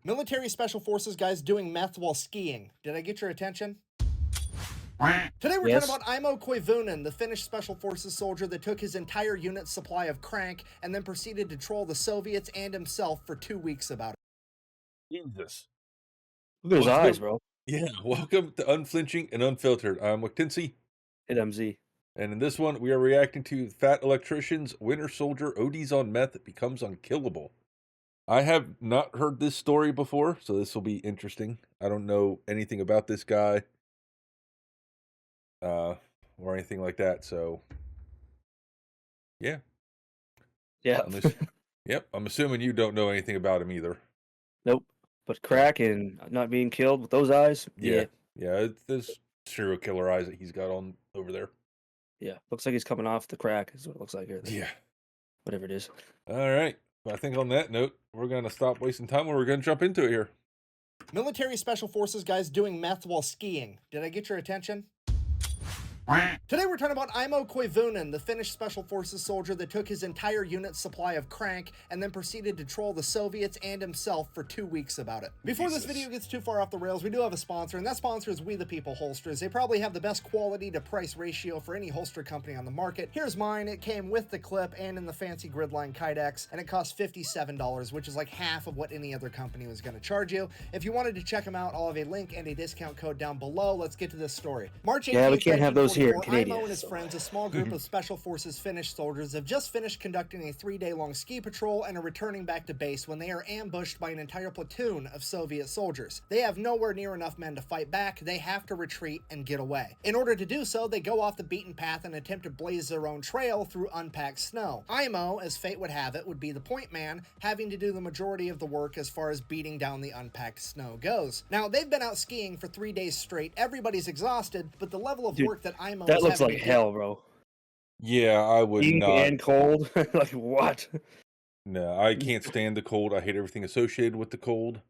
Military Special Forces guys doing meth while skiing. Did I get your attention? Today we're talking about Aimo Koivunen, the Finnish Special Forces soldier that took his entire unit's supply of crank and then proceeded to troll the Soviets and himself for 2 weeks about it. Jesus. Look at his eyes, bro. Yeah, welcome to Unflinching and Unfiltered. I'm McTinsey. And MZ. And in this one, we are reacting to Fat Electrician's Winter Soldier ODs on meth becomes unkillable. I have not heard this story before, so this will be interesting. I don't know anything about this guy or anything like that, so yeah. Yeah. Yep, I'm assuming you don't know anything about him either. Nope. But crack and not being killed with those eyes? Yeah, it's this serial killer eyes that he's got on over there. Yeah, looks like he's coming off the crack is what it looks like here. Yeah. Whatever it is. All right. I think on that note, we're going to stop wasting time and we're going to jump into it here. Military Special Forces guys doing meth while skiing. Did I get your attention? Today we're talking about Aimo Koivunen, the Finnish Special Forces soldier that took his entire unit's supply of crank and then proceeded to troll the Soviets and himself for 2 weeks about it. Before this video gets too far off the rails, we do have a sponsor, and that sponsor is We the People Holsters. They probably have the best quality to price ratio for any holster company on the market. Here's mine. It came with the clip and in the fancy gridline Kydex, and it cost $57, which is like half of what any other company was going to charge you. If you wanted to check them out, I'll have a link and a discount code down below. Let's get to this story. March 18th, yeah, we can't have those here in Canada. Aimo and his friends, a small group of Special Forces Finnish soldiers, have just finished conducting a 3-day-long ski patrol and are returning back to base when they are ambushed by an entire platoon of Soviet soldiers. They have nowhere near enough men to fight back. They have to retreat and get away. In order to do so, they go off the beaten path and attempt to blaze their own trail through unpacked snow. Aimo, as fate would have it, would be the point man, having to do the majority of the work as far as beating down the unpacked snow goes. Now, they've been out skiing for 3 days straight. Everybody's exhausted, but the level of work that Aimo that looks like hell, bro. Yeah, I would not. And cold. Like, what? No, I can't stand the cold. I hate everything associated with the cold.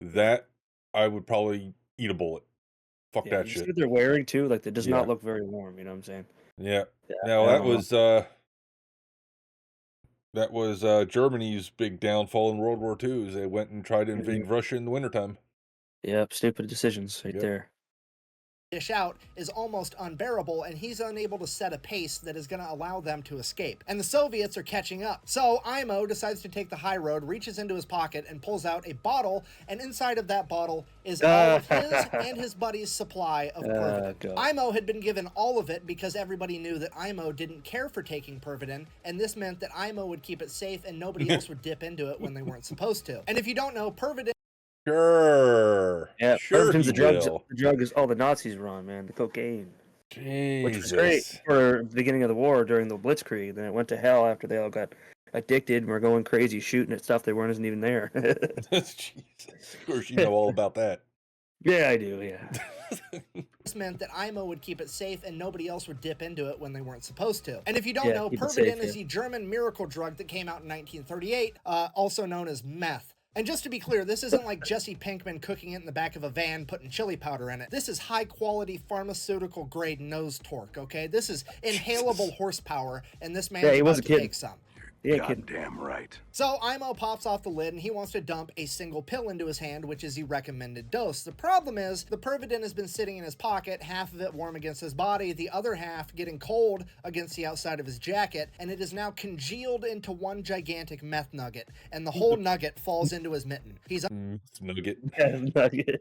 That, I would probably eat a bullet. Fuck that shit. See what they're wearing, too? Like, it does not look very warm, you know what I'm saying? Yeah. Now, that was Germany's big downfall in World War II, is they went and tried to invade Russia in the wintertime. Yep, stupid decisions right there. Dish out is almost unbearable, and he's unable to set a pace that is going to allow them to escape. And the Soviets are catching up. So Aimo decides to take the high road, reaches into his pocket, and pulls out a bottle, and inside of that bottle is all of his and his buddy's supply of Pervitin. Aimo had been given all of it because everybody knew that Aimo didn't care for taking Pervitin, and this meant that Aimo would keep it safe and nobody else would dip into it when they weren't supposed to. And if you don't know, Pervitin... Sure. Yeah, sure. The drug is all the Nazis were on, man. The cocaine. Jesus. Which was great for the beginning of the war during the Blitzkrieg. Then it went to hell after they all got addicted and were going crazy shooting at stuff they weren't even there. Jesus. Of course you know all about that. Yeah, I do, yeah. This meant that Aimo would keep it safe and nobody else would dip into it when they weren't supposed to. And if you don't know, Pervitin is the German miracle drug that came out in 1938, also known as meth. And just to be clear, this isn't like Jesse Pinkman cooking it in the back of a van, putting chili powder in it. This is high-quality pharmaceutical-grade nose torque, okay? This is inhalable horsepower, and this man is about to take some. Goddamn right. So Aimo pops off the lid and he wants to dump a single pill into his hand, which is the recommended dose. The problem is the Pervitin has been sitting in his pocket, half of it warm against his body, the other half getting cold against the outside of his jacket, and it is now congealed into one gigantic meth nugget, and the whole nugget falls into his mitten. He's Nugget. Nugget.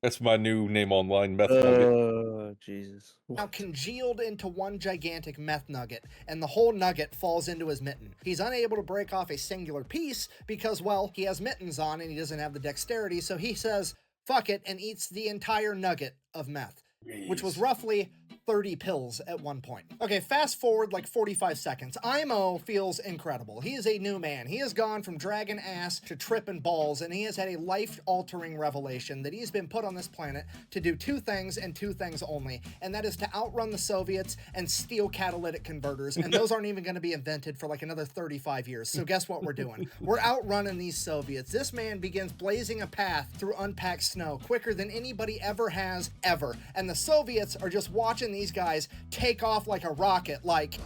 That's my new name online, meth nugget. Oh, Jesus. Now congealed into one gigantic meth nugget, and the whole nugget falls into his mitten. He's unable to break off a singular piece because, well, he has mittens on and he doesn't have the dexterity, so he says, fuck it, and eats the entire nugget of meth, which was roughly 30 pills at one point. Okay, fast forward like 45 seconds. Aimo feels incredible. He is a new man. He has gone from dragging ass to tripping balls, and he has had a life-altering revelation that he's been put on this planet to do 2 things and 2 things only, and that is to outrun the Soviets and steal catalytic converters, and those aren't even going to be invented for like another 35 years. So guess what we're doing? We're outrunning these Soviets. This man begins blazing a path through unpacked snow quicker than anybody ever has, ever. And the Soviets are just watching these guys take off like a rocket, like...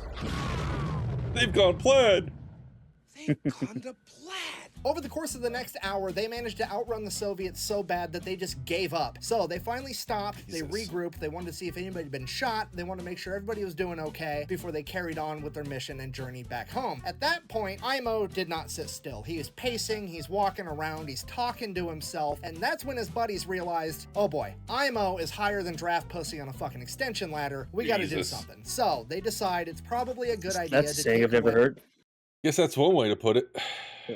They've gone plaid! They've gone to plaid! Over the course of the next hour, they managed to outrun the Soviets so bad that they just gave up. So they finally stopped, they regrouped, they wanted to see if anybody had been shot, they wanted to make sure everybody was doing okay before they carried on with their mission and journeyed back home. At that point, Aimo did not sit still. He is pacing, he's walking around, he's talking to himself, and that's when his buddies realized, oh boy, Aimo is higher than draft pussy on a fucking extension ladder. We gotta do something. So they decide it's probably a good idea. That's a saying I've never heard. Guess that's one way to put it.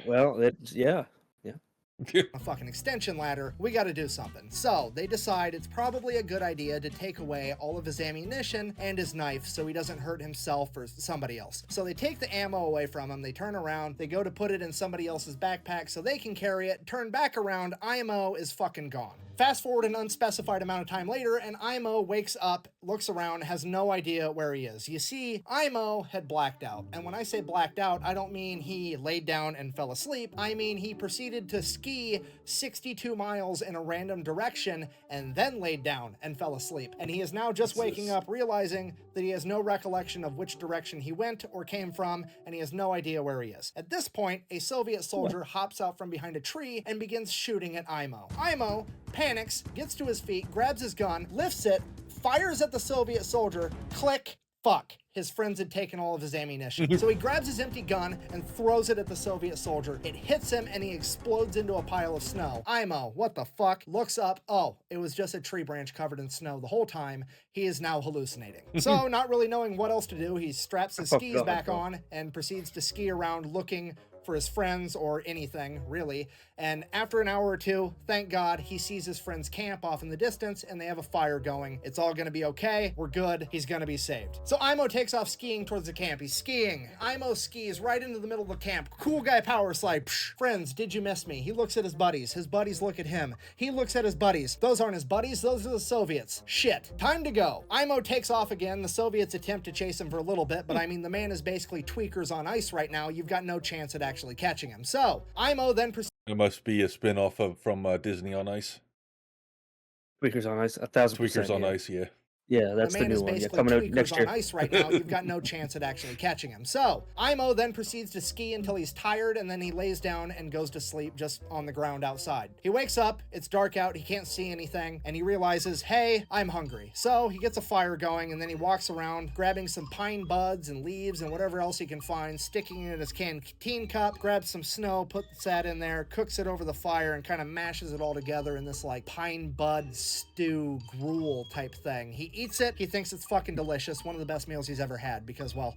Well, yeah. A fucking extension ladder, we gotta do something. So they decide it's probably a good idea to take away all of his ammunition and his knife so he doesn't hurt himself or somebody else. So they take the ammo away from him, they turn around, they go to put it in somebody else's backpack so they can carry it, turn back around, Aimo is fucking gone. Fast forward an unspecified amount of time later, and Aimo wakes up, looks around, has no idea where he is. You see, Aimo had blacked out. And when I say blacked out, I don't mean he laid down and fell asleep. I mean he proceeded to ski 62 miles in a random direction and then laid down and fell asleep. And he is now just waking up, realizing that he has no recollection of which direction he went or came from, and he has no idea where he is. At this point, a Soviet soldier hops out from behind a tree and begins shooting at Aimo. Aimo panics, gets to his feet, grabs his gun, lifts it, fires at the Soviet soldier, click, fuck. His friends had taken all of his ammunition. So he grabs his empty gun and throws it at the Soviet soldier. It hits him and he explodes into a pile of snow. Aimo, what the fuck? Looks up. Oh, it was just a tree branch covered in snow the whole time. He is now hallucinating. So not really knowing what else to do, he straps his skis back on and proceeds to ski around looking for his friends or anything, really. And after an hour or two, thank God, he sees his friend's camp off in the distance and they have a fire going. It's all gonna be okay. We're good. He's gonna be saved. So Aimo takes off skiing towards the camp. He's skiing. Aimo skis right into the middle of the camp. Cool guy power slide. Psh. Friends, did you miss me? He looks at his buddies. His buddies look at him. He looks at his buddies. Those aren't his buddies. Those are the Soviets. Shit. Time to go. Aimo takes off again. The Soviets attempt to chase him for a little bit, but I mean, the man is basically tweakers on ice right now. You've got no chance at actually catching him. So Aimo then proceeds. It must be a spin-off from Disney on Ice. Tweakers on Ice, 1000%. Tweakers on Ice, yeah. Yeah, that's the new one. Yeah, coming out next year. On ice right now. You've got no chance at actually catching him. So Aimo then proceeds to ski until he's tired, and then he lays down and goes to sleep just on the ground outside. He wakes up, it's dark out, he can't see anything, and he realizes, hey, I'm hungry. So he gets a fire going, and then he walks around, grabbing some pine buds and leaves and whatever else he can find, sticking it in his canteen cup, grabs some snow, puts that in there, cooks it over the fire, and kind of mashes it all together in this like pine bud stew gruel type thing. He eats it. He thinks it's fucking delicious. One of the best meals he's ever had because, well,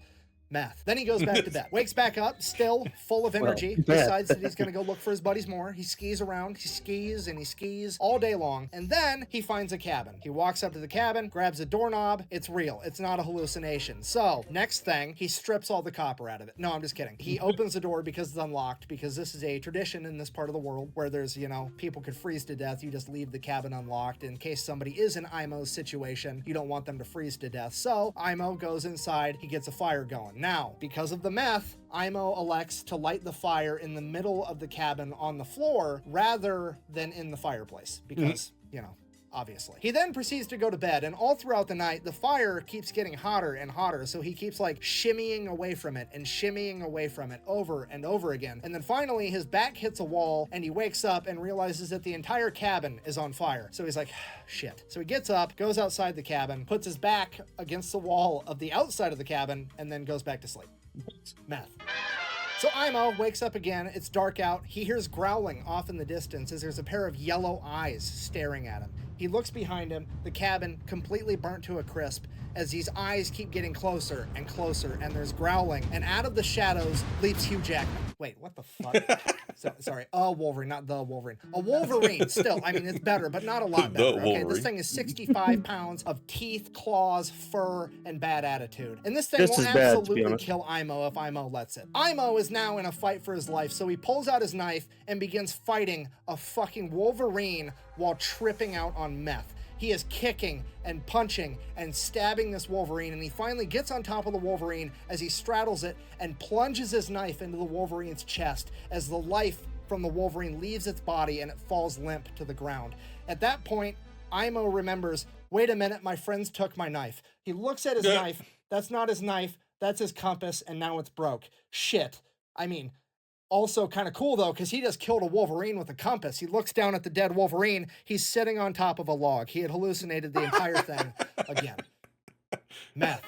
meth. Then he goes back to bed. Wakes back up, still full of energy. Decides that he's going to go look for his buddies more. He skis around. He skis and he skis all day long. And then he finds a cabin. He walks up to the cabin, grabs a doorknob. It's real. It's not a hallucination. So, next thing, he strips all the copper out of it. No, I'm just kidding. He opens the door because it's unlocked, because this is a tradition in this part of the world where there's, you know, people could freeze to death. You just leave the cabin unlocked in case somebody is in Aimo's situation. You don't want them to freeze to death. So, Aimo goes inside. He gets a fire going. Now, because of the meth, Aimo elects to light the fire in the middle of the cabin on the floor rather than in the fireplace because, you know, obviously. He then proceeds to go to bed, and all throughout the night, the fire keeps getting hotter and hotter, so he keeps like shimmying away from it and shimmying away from it over and over again. And then finally, his back hits a wall, and he wakes up and realizes that the entire cabin is on fire. So he's like, shit. So he gets up, goes outside the cabin, puts his back against the wall of the outside of the cabin, and then goes back to sleep. Meth. So Aimo wakes up again, it's dark out, he hears growling off in the distance as there's a pair of yellow eyes staring at him. He looks behind him, the cabin completely burnt to a crisp as these eyes keep getting closer and closer, and there's growling, and out of the shadows leaps Hugh Jackman. Wait, what the fuck? Sorry, a Wolverine, not the Wolverine. A Wolverine, still, I mean, it's better, but not a lot better, okay? This thing is 65 pounds of teeth, claws, fur, and bad attitude. And this thing will absolutely kill Aimo if Aimo lets it. Aimo is now in a fight for his life, so he pulls out his knife and begins fighting a fucking Wolverine while tripping out on meth. He is kicking and punching and stabbing this Wolverine, and he finally gets on top of the Wolverine as he straddles it and plunges his knife into the Wolverine's chest as the life from the Wolverine leaves its body and it falls limp to the ground. At that point, Aimo remembers, wait a minute, my friends took my knife. He looks at his knife. That's not his knife. That's his compass, and now it's broke. Shit. I mean, Also kind of cool, though, because he just killed a Wolverine with a compass. He looks down at the dead Wolverine. He's sitting on top of a log. He had hallucinated the entire thing again. Meth.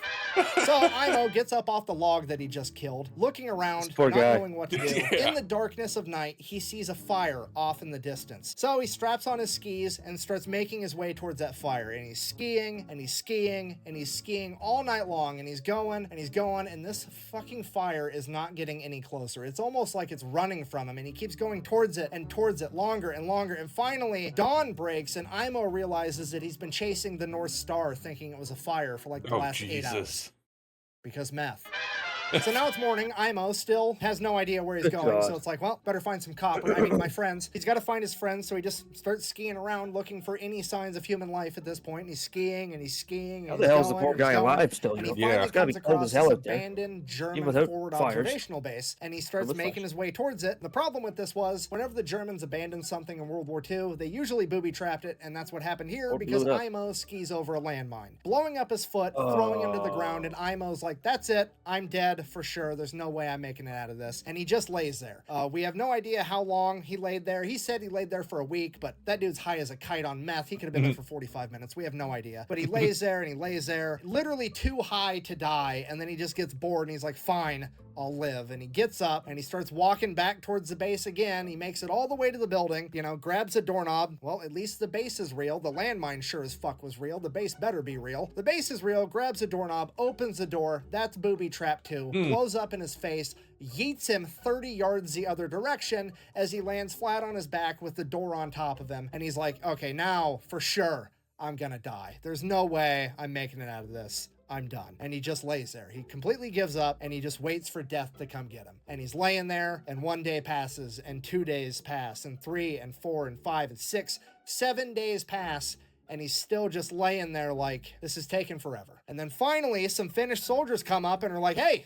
So Aimo gets up off the log that he just killed, looking around, not knowing what to do. In the darkness of night, he sees a fire off in the distance. So he straps on his skis and starts making his way towards that fire. And he's skiing, and he's skiing, and he's skiing all night long. And he's going, and he's going, and this fucking fire is not getting any closer. It's almost like it's running from him, and he keeps going towards it longer and longer. And finally, dawn breaks, and Aimo realizes that he's been chasing the North Star, thinking it was a fire for like the last 8 hours. Because meth. So now it's morning. Aimo still has no idea where he's going. So it's like, well, better find some copper. I mean, my friends. He's got to find his friends. So he just starts skiing around looking for any signs of human life at this point. And he's skiing and he's skiing. How the hell's the poor guy alive still? And he finally comes across this abandoned German forward observational base. And he starts making his way towards it. The problem with this was, whenever the Germans abandoned something in World War II, they usually booby-trapped it. And that's what happened here because Aimo skis over a landmine, blowing up his foot, throwing him to the ground. And Aimo's like, that's it. I'm dead for sure. There's no way I'm making it out of this. And he just lays there. We have no idea how long he laid there. He said he laid there for a week, but that dude's high as a kite on meth. He could have been there for 45 minutes. We have no idea. But he lays there and he lays there, literally too high to die. And then he just gets bored and he's like, fine, I'll live. And he gets up and he starts walking back towards the base again. He makes it all the way to the building, you know, grabs a doorknob. Well, at least the base is real. The landmine sure as fuck was real. The base better be real. The base is real, grabs a doorknob, opens the door. That's booby trap 2. Blows up in his face, yeets him 30 yards the other direction as he lands flat on his back with the door on top of him. And he's like, okay, now for sure I'm gonna die. There's no way I'm making it out of this. I'm done. And he just lays there. He completely gives up and he just waits for death to come get him. And he's laying there, and 1 day passes, and 2 days pass, and 3 and 4 and 5 and 6, 7 days pass, and he's still just laying there like, this is taking forever. And then finally, some Finnish soldiers come up and are like, hey,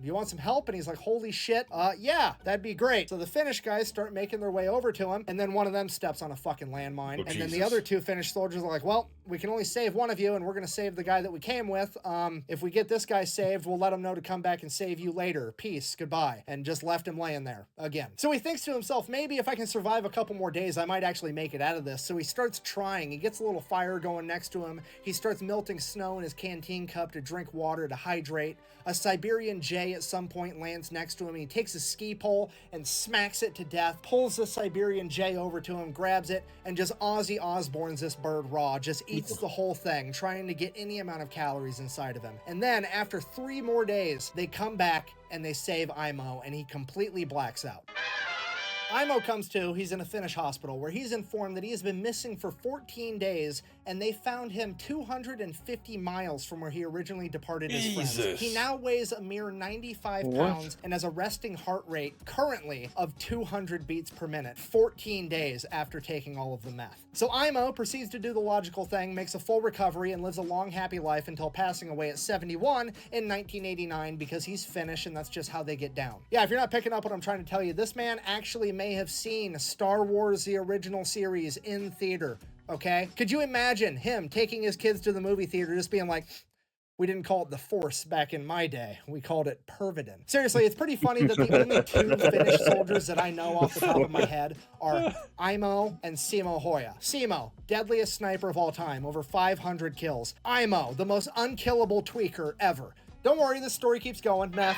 do you want some help? And he's like, holy shit, yeah, that'd be great. So the Finnish guys start making their way over to him, and then one of them steps on a fucking landmine. And then the other 2 Finnish soldiers are like, well, we can only save one of you, and we're gonna save the guy that we came with. If we get this guy saved, we'll let him know to come back and save you later. Peace, goodbye. And just left him laying there again. So he thinks to himself, maybe if I can survive a couple more days, I might actually make it out of this. So he starts trying. He gets a little fire going next to him. He starts melting snow in his canteen cup to drink water to hydrate. A Siberian jay at some point lands next to him, and he takes a ski pole and smacks it to death, pulls the Siberian jay over to him, grabs it, and just Ozzy Osbourne's this bird raw, just eats the whole thing, trying to get any amount of calories inside of him. And then after 3 more days, they come back and they save Aimo, and he completely blacks out. Aimo comes to, he's in a Finnish hospital where he's informed that he has been missing for 14 days and they found him 250 miles from where he originally departed his friends. He now weighs a mere 95 pounds and has a resting heart rate currently of 200 beats per minute, 14 days after taking all of the meth. So Aimo proceeds to do the logical thing, makes a full recovery, and lives a long, happy life until passing away at 71 in 1989 because he's Finnish and that's just how they get down. Yeah, if you're not picking up what I'm trying to tell you, this man actually may have seen Star Wars, the original series, in theater, okay? Could you imagine him taking his kids to the movie theater just being like, we didn't call it the Force back in my day. We called it Pervidin. Seriously, it's pretty funny that the only 2 Finnish soldiers that I know off the top of my head are Aimo and Simo Hoya. Simo, deadliest sniper of all time, over 500 kills. Aimo, the most unkillable tweaker ever. Don't worry, this story keeps going. Meth.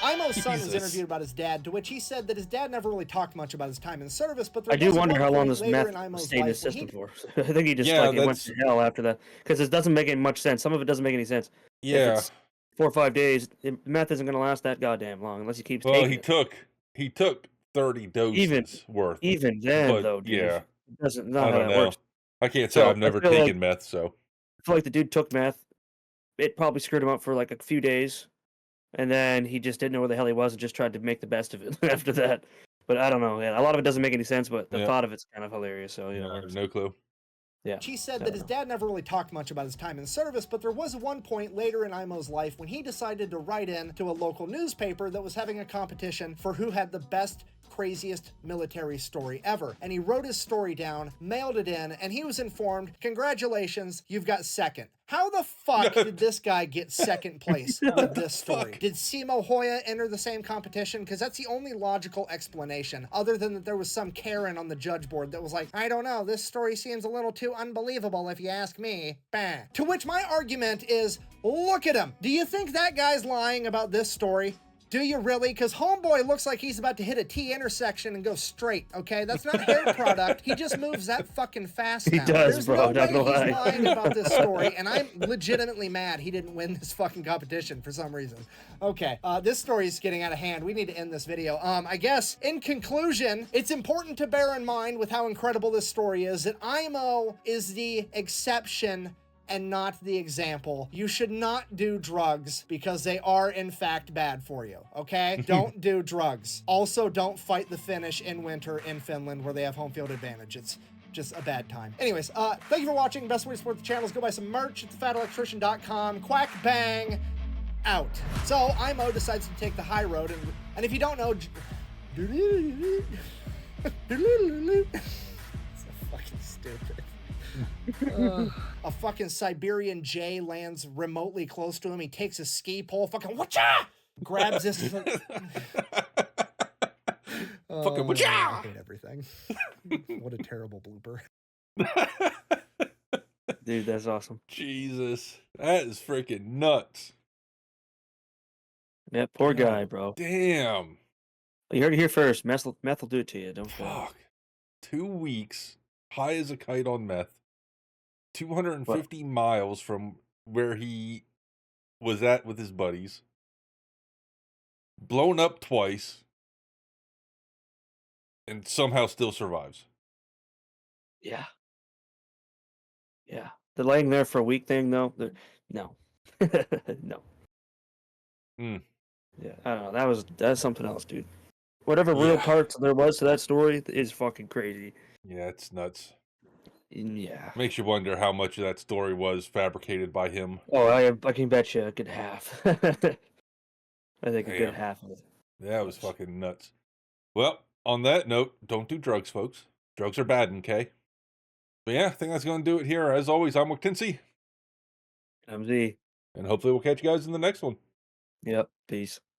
Aimo's son was interviewed about his dad, to which he said that his dad never really talked much about his time in service, but I do wonder how long this meth stayed in his system for. I think he just he went to hell after that, because it doesn't make any much sense. Some of it doesn't make any sense. Yeah. If it's 4 or 5 days, meth isn't going to last that goddamn long unless he keeps taking it. He took 30 doses worth. Even then, but, though, dude, yeah. it doesn't not how that know. works. I can't say I've never taken meth, so I feel like the dude took meth. It probably screwed him up for like a few days. And then he just didn't know where the hell he was and just tried to make the best of it after that. But I don't know. Yeah, a lot of it doesn't make any sense, but the thought of it's kind of hilarious. So, you know. No clue. Yeah. He said that his dad never really talked much about his time in service, but there was one point later in Aimo's life when he decided to write in to a local newspaper that was having a competition for who had the best, craziest military story ever. And he wrote his story down, mailed it in, and he was informed, congratulations, you've got second. How the fuck did this guy get second place with this story? Fuck. Did Simo Hoya enter the same competition? Because that's the only logical explanation, other than that there was some Karen on the judge board that was like, I don't know, this story seems a little too unbelievable if you ask me. Bah. To which my argument is, look at him. Do you think that guy's lying about this story? Do you really? Because homeboy looks like he's about to hit a T intersection and go straight, okay? That's not hair product. He just moves that fucking fast now. He does, There's bro. no Not gonna way he's lie. lying about this story, and I'm legitimately mad he didn't win this fucking competition for some reason. Okay, this story is getting out of hand. We need to end this video. I guess, in conclusion, it's important to bear in mind with how incredible this story is that Aimo is the exception and not the example. You should not do drugs because they are in fact bad for you, okay? Don't do drugs. Also, don't fight the Finnish in winter in Finland where they have home field advantage. It's just a bad time. Anyways, thank you for watching. Best way to support the channel is go buy some merch at thefatelectrician.com. Quack bang, out. So, Aimo decides to take the high road, and if you don't know... It's so fucking stupid. A fucking Siberian Jay lands remotely close to him. He takes a ski pole, fucking whatcha, grabs this. Fucking I whatcha! hate everything. What a terrible blooper. Dude, that's awesome. Jesus. That is freaking nuts. Yeah, poor guy, bro. Damn. You heard it here first. Meth will do it to you. Don't Fuck. 2 weeks, high as a kite on meth. 250 miles from where he was at with his buddies. Blown up twice. And somehow still survives. Yeah. Yeah. The laying there for a week thing, though. No. No. Mm. Yeah. I don't know. That's something else, dude. Whatever real parts there was to that story is fucking crazy. Yeah, it's nuts. Yeah. Makes you wonder how much of that story was fabricated by him. Oh, I can bet you a good half. I think a good Damn. half of it. That was fucking nuts. Well, on that note, don't do drugs, folks. Drugs are bad, okay? But yeah, I think that's going to do it here. As always, I'm McTinsey. MZ. And hopefully we'll catch you guys in the next one. Yep. Peace.